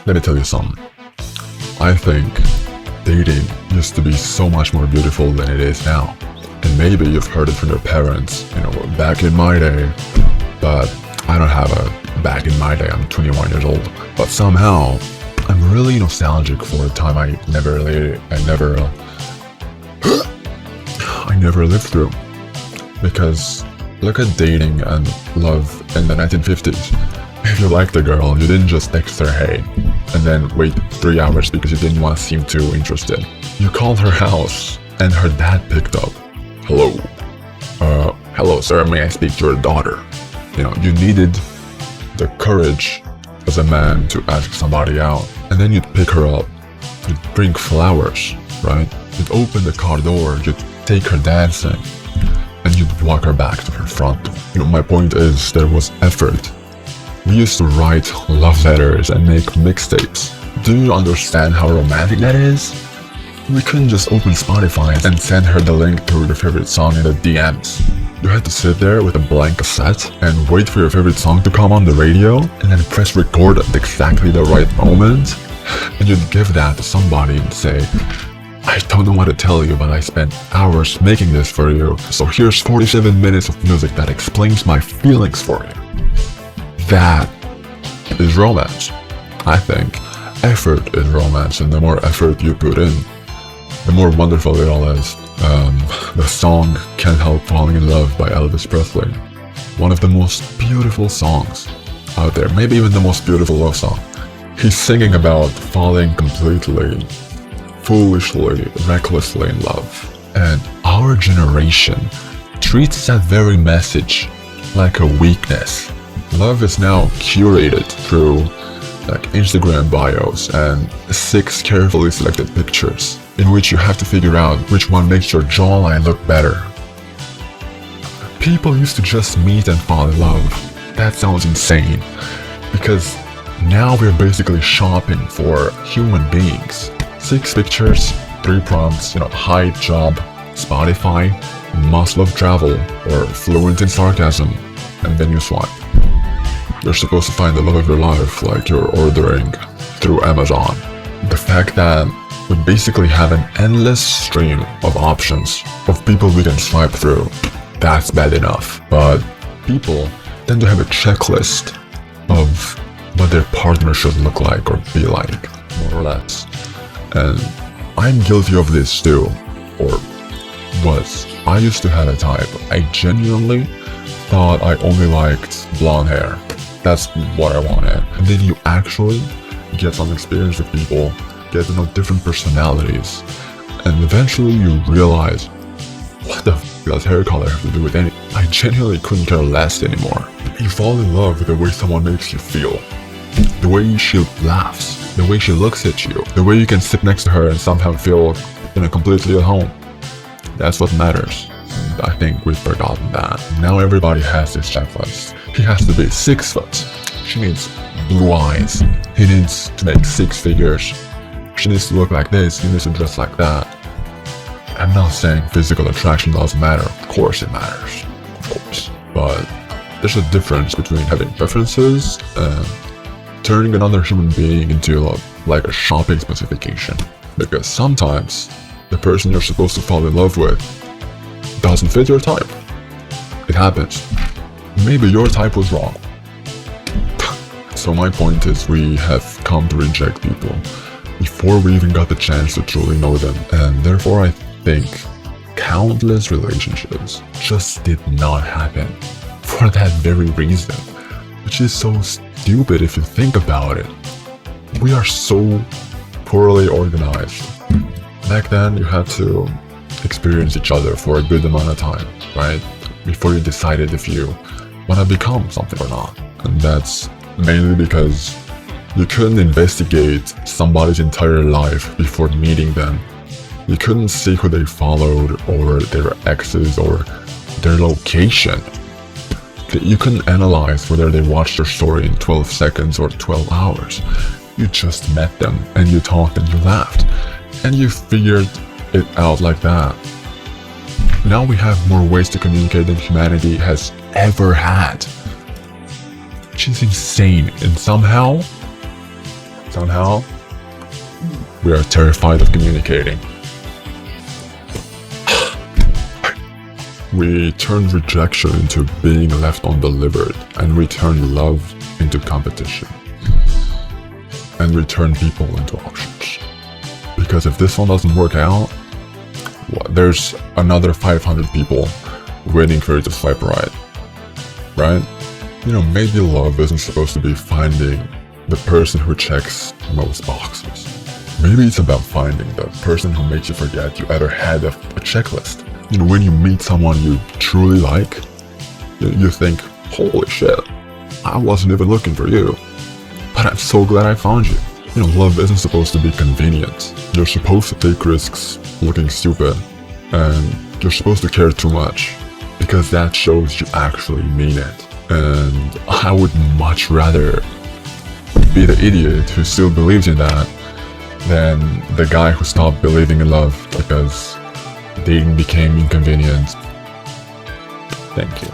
Let me tell you something. I think dating used to be so much more beautiful than it is now. And maybe you've heard it from your parents, back in my day. But I don't have a back in my day, I'm 21 years old. But somehow, I'm really nostalgic for a time I never lived through. Because look at dating and love in the 1950s. If you liked a girl, you didn't just text her hey, and then wait 3 hours because you didn't want to seem too interested. You called her house, and her dad picked up. Hello. Hello sir, may I speak to your daughter? You needed the courage as a man to ask somebody out. And then you'd pick her up. You'd bring flowers, right? You'd open the car door, you'd take her dancing, and you'd walk her back to her front. My point is, there was effort. We used to write love letters and make mixtapes. Do you understand how romantic that is? We couldn't just open Spotify and send her the link to your favorite song in the DMs. You had to sit there with a blank cassette and wait for your favorite song to come on the radio, and then press record at exactly the right moment. And you'd give that to somebody and say, I don't know what to tell you, but I spent hours making this for you, so here's 47 minutes of music that explains my feelings for you. That is romance. I think effort is romance, and the more effort you put in, the more wonderful it all is. The song Can't Help Falling in Love by Elvis Presley. One of the most beautiful songs out there, maybe even the most beautiful love song. He's singing about falling completely, foolishly, recklessly in love. And our generation treats that very message like a weakness. Love is now curated through Instagram bios and 6 carefully selected pictures, in which you have to figure out which one makes your jawline look better. People used to just meet and fall in love. That sounds insane, because now we're basically shopping for human beings. 6 pictures, 3 prompts, height, job, Spotify, must love travel, or fluent in sarcasm, and then you swipe. You're supposed to find the love of your life like you're ordering through Amazon. The fact that we basically have an endless stream of options of people we can swipe through, that's bad enough. But people tend to have a checklist of what their partner should look like or be like, more or less. And I'm guilty of this too, or was. I used to have a type. I genuinely thought I only liked blonde hair. That's what I wanted. And then you actually get some experience with people, get to know different personalities, and eventually you realize, what the f does hair color have to do with anything? I genuinely couldn't care less anymore. You fall in love with the way someone makes you feel, the way she laughs, the way she looks at you, the way you can sit next to her and somehow feel completely at home. That's what matters. And I think we've forgotten that. Now everybody has this checklist. He has to be 6 foot. She needs blue eyes. He needs to make 6 figures. She needs to look like this. He needs to dress like that. I'm not saying physical attraction doesn't matter. Of course it matters. Of course. But there's a difference between having preferences and turning another human being into like a shopping specification. Because sometimes the person you're supposed to fall in love with doesn't fit your type. It happens. Maybe your type was wrong. So my point is, we have come to reject people before we even got the chance to truly know them. And therefore I think countless relationships just did not happen for that very reason. Which is so stupid if you think about it. We are so poorly organized. Back then you had to experience each other for a good amount of time, right? Before you decided if you want to become something or not. And that's mainly because you couldn't investigate somebody's entire life before meeting them. You couldn't see who they followed, or their exes, or their location. You couldn't analyze whether they watched your story in 12 seconds or 12 hours. You just met them, and you talked and you laughed, and you figured it out like that. Now we have more ways to communicate than humanity has ever had. Which is insane, and somehow Somehow, we are terrified of communicating. We turn rejection into being left undelivered, and we turn love into competition. And we turn people into options. Because if this one doesn't work out, there's another 500 people waiting for you to swipe right. Right? You know, maybe love isn't supposed to be finding the person who checks most boxes. Maybe it's about finding the person who makes you forget you ever had a checklist. You know, when you meet someone you truly like, you think, holy shit, I wasn't even looking for you, but I'm so glad I found you. You know, love isn't supposed to be convenient. You're supposed to take risks looking stupid, and you're supposed to care too much, because that shows you actually mean it. And I would much rather be the idiot who still believes in that than the guy who stopped believing in love because dating became inconvenient. Thank you.